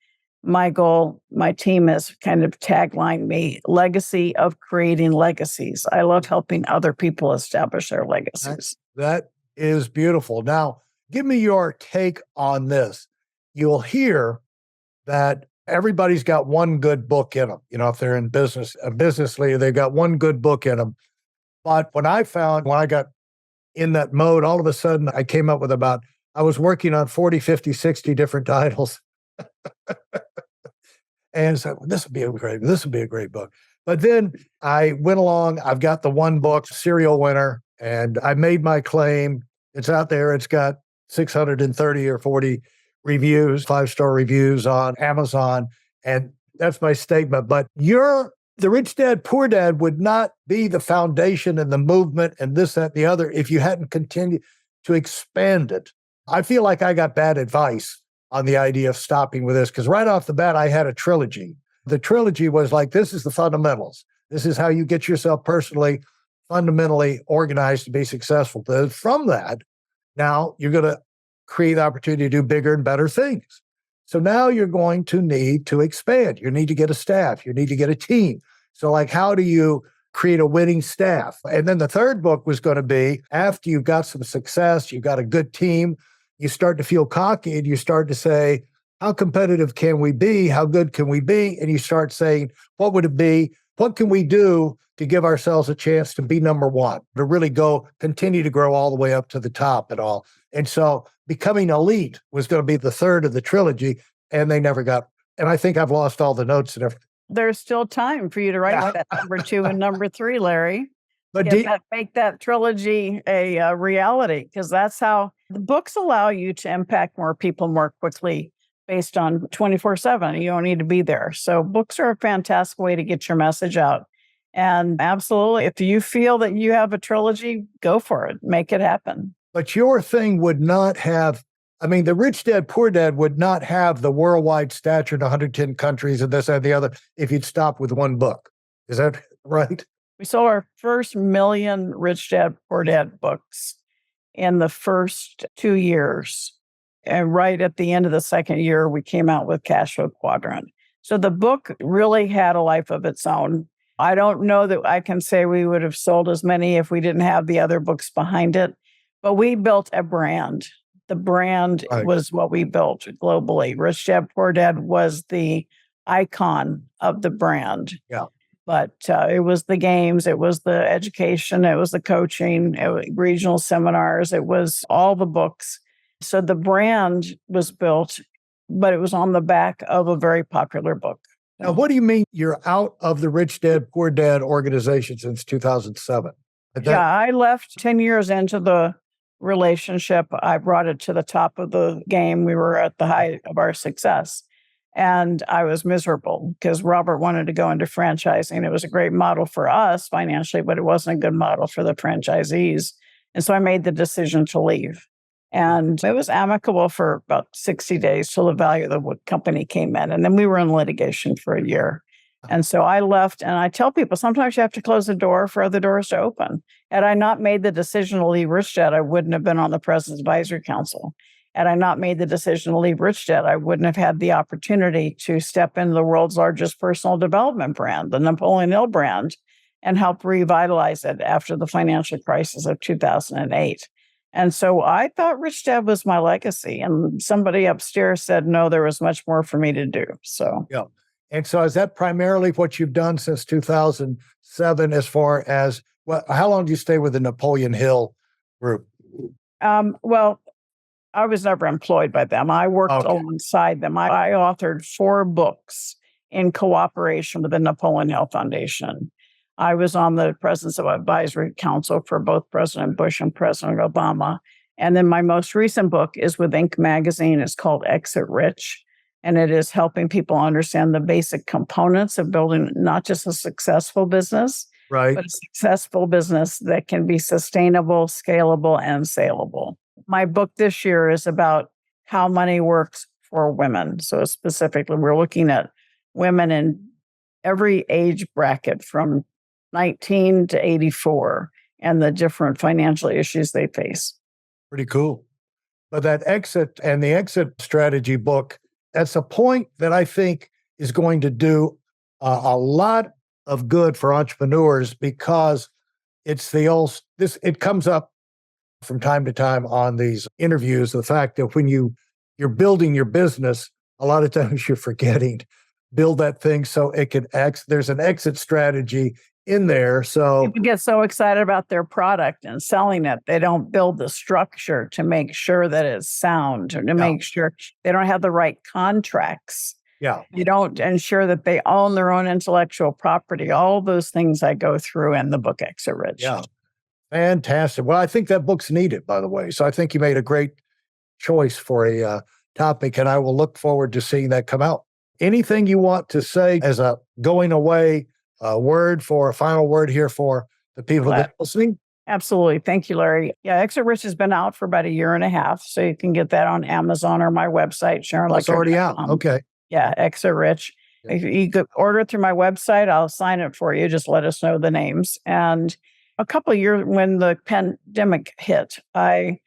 my goal, my team has kind of taglined me, legacy of creating legacies. I love helping other people establish their legacies. That is beautiful. Now, give me your take on this. You'll hear that everybody's got one good book in them. If they're in business, a business leader, they've got one good book in them. But when I got in that mode, all of a sudden I came up with I was working on 40, 50, 60 different titles. And so this would be a great book. But then I went along, I've got the one book, serial winner, and I made my claim. It's out there. It's got 630 or 40 reviews, 5-star reviews on Amazon. And that's my statement. But the Rich Dad, Poor Dad would not be the foundation and the movement and this, that, and the other if you hadn't continued to expand it. I feel like I got bad advice on the idea of stopping with this, because right off the bat, I had a trilogy. The trilogy was like, this is the fundamentals. This is how you get yourself personally, fundamentally organized to be successful. From that, now you're going to create the opportunity to do bigger and better things. So now you're going to need to expand. You need to get a staff. You need to get a team. So like, how do you create a winning staff? And then the third book was going to be, after you've got some success, you've got a good team, you start to feel cocky and you start to say, how competitive can we be? How good can we be? And you start saying, what would it be? What can we do to give ourselves a chance to be number one, to really continue to grow all the way up to the top and all? And so becoming elite was going to be the third of the trilogy, and they never got, and I think I've lost all the notes and everything. There's still time for you to write that number 2 and number 3, Larry. But make that trilogy a reality, because that's how the books allow you to impact more people more quickly based on 24/7. You don't need to be there. So books are a fantastic way to get your message out. And absolutely, if you feel that you have a trilogy, go for it. Make it happen. But your thing would not have, the Rich Dad, Poor Dad would not have the worldwide stature in 110 countries and this and the other if you'd stop with one book. Is that right? We sold our first 1 million Rich Dad, Poor Dad books in the first 2 years. And right at the end of the second year, we came out with Cash Flow Quadrant. So the book really had a life of its own. I don't know that I can say we would have sold as many if we didn't have the other books behind it, but we built a brand. The brand was what we built globally. Rich Dad, Poor Dad was the icon of the brand. Yeah. But it was the games, it was the education, it was the coaching, regional seminars, it was all the books. So the brand was built, but it was on the back of a very popular book. Now, what do you mean you're out of the Rich Dad, Poor Dad organization since 2007? I left 10 years into the relationship. I brought it to the top of the game. We were at the height of our success. And I was miserable because Robert wanted to go into franchising. It was a great model for us financially, but it wasn't a good model for the franchisees. And so I made the decision to leave. And it was amicable for about 60 days till the value of the company came in. And then we were in litigation for a year. And so I left, and I tell people, sometimes you have to close the door for other doors to open. Had I not made the decision to leave Rich Dad, I wouldn't have been on the President's Advisory Council. Had I not made the decision to leave Rich Dad, I wouldn't have had the opportunity to step into the world's largest personal development brand, the Napoleon Hill brand, and help revitalize it after the financial crisis of 2008. And so I thought Rich Dad was my legacy. And somebody upstairs said, no, there was much more for me to do. So, yeah. And so is that primarily what you've done since 2007 as far as, how long do you stay with the Napoleon Hill group? Well, I was never employed by them. I worked alongside them. I authored 4 books in cooperation with the Napoleon Hill Foundation. I was on the President's Advisory Council for both President Bush and President Obama. And then my most recent book is with Inc. magazine. It's called Exit Rich. And it is helping people understand the basic components of building not just a successful business, right, but a successful business that can be sustainable, scalable, and saleable. My book this year is about how money works for women. So specifically, we're looking at women in every age bracket from 19 to 84 and the different financial issues they face. Pretty cool. But that exit and the exit strategy book, that's a point that I think is going to do a lot of good for entrepreneurs, because it's it comes up from time to time on these interviews, the fact that when you're building your business, a lot of times you're forgetting to build that thing so it can there's an exit strategy in there. So people get so excited about their product and selling it, they don't build the structure to make sure that it's sound, or to make sure they don't have the right contracts. Yeah. You don't ensure that they own their own intellectual property. All those things I go through in the book Exit Rich. Yeah. Fantastic. Well, I think that book's needed, by the way. So I think you made a great choice for a topic, and I will look forward to seeing that come out. Anything you want to say as a going away final word here for the people that are listening? Absolutely. Thank you, Larry. Yeah, Exit Rich has been out for about 1.5 years. So you can get that on Amazon or my website, Sharon Lechter. It's already out. Okay. Yeah, Exit Rich. Okay. If you could order it through my website, I'll sign it for you. Just let us know the names. And a couple of years when the pandemic hit, I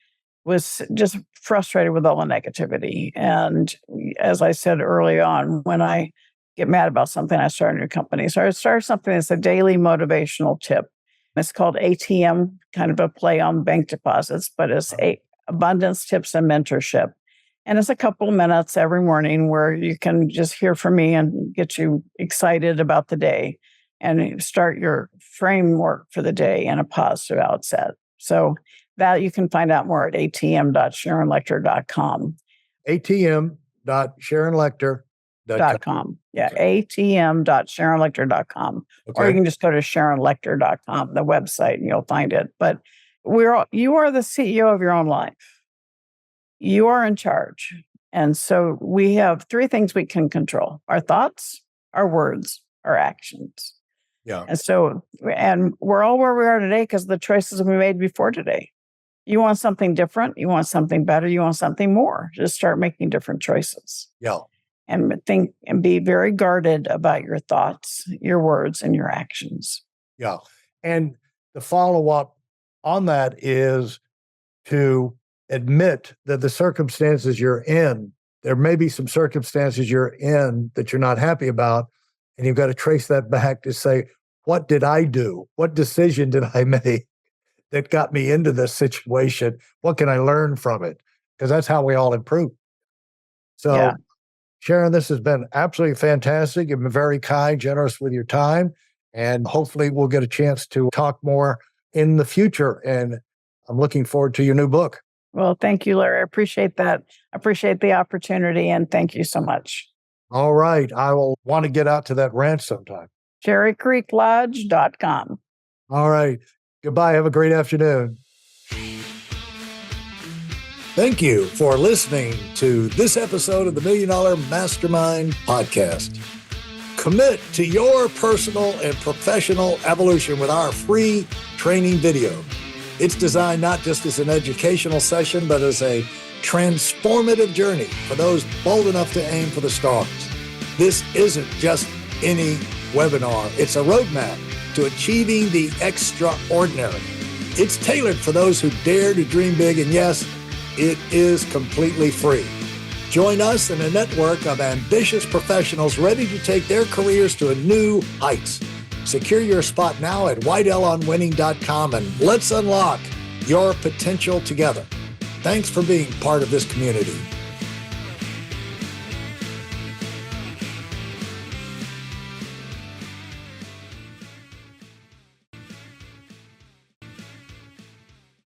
was just frustrated with all the negativity. And as I said early on, when I get mad about something, I start a new company. So I started something that's a daily motivational tip. It's called ATM, kind of a play on bank deposits, but it's abundance tips and mentorship. And it's a couple of minutes every morning where you can just hear from me and get you excited about the day and start your framework for the day in a positive outset. So that you can find out more at atm.sharonlechter.com. atm.sharonlechter.com. Yeah, atm.sharonlechter.com. Okay. Or you can just go to sharonlechter.com, the website, and you'll find it. But you are the CEO of your own life. You are in charge. And so we have 3 things we can control: our thoughts, our words, our actions. Yeah. And we're all where we are today because of the choices we made before today. You want something different, you want something better, you want something more. Just start making different choices. Yeah. And think and be very guarded about your thoughts, your words, and your actions. Yeah. And the follow-up on that is to admit that the circumstances you're in, there may be some circumstances you're in that you're not happy about, and you've got to trace that back to say, what did I do? What decision did I make that got me into this situation? What can I learn from it? Because that's how we all improve. So, yeah. Sharon, this has been absolutely fantastic. You've been very kind, generous with your time, and hopefully we'll get a chance to talk more in the future. And I'm looking forward to your new book. Well, thank you, Larry. I appreciate that. I appreciate the opportunity, and thank you so much. All right. I will want to get out to that ranch sometime. CherryCreekLodge.com. All right. Goodbye. Have a great afternoon. Thank you for listening to this episode of the Million Dollar Mastermind podcast. Commit to your personal and professional evolution with our free training video. It's designed not just as an educational session, but as a transformative journey for those bold enough to aim for the stars. This isn't just any webinar. It's a roadmap to achieving the extraordinary. It's tailored for those who dare to dream big, and yes, it is completely free. Join us in a network of ambitious professionals ready to take their careers to new heights. Secure your spot now at WeidelOnWinning.com, and let's unlock your potential together. Thanks for being part of this community.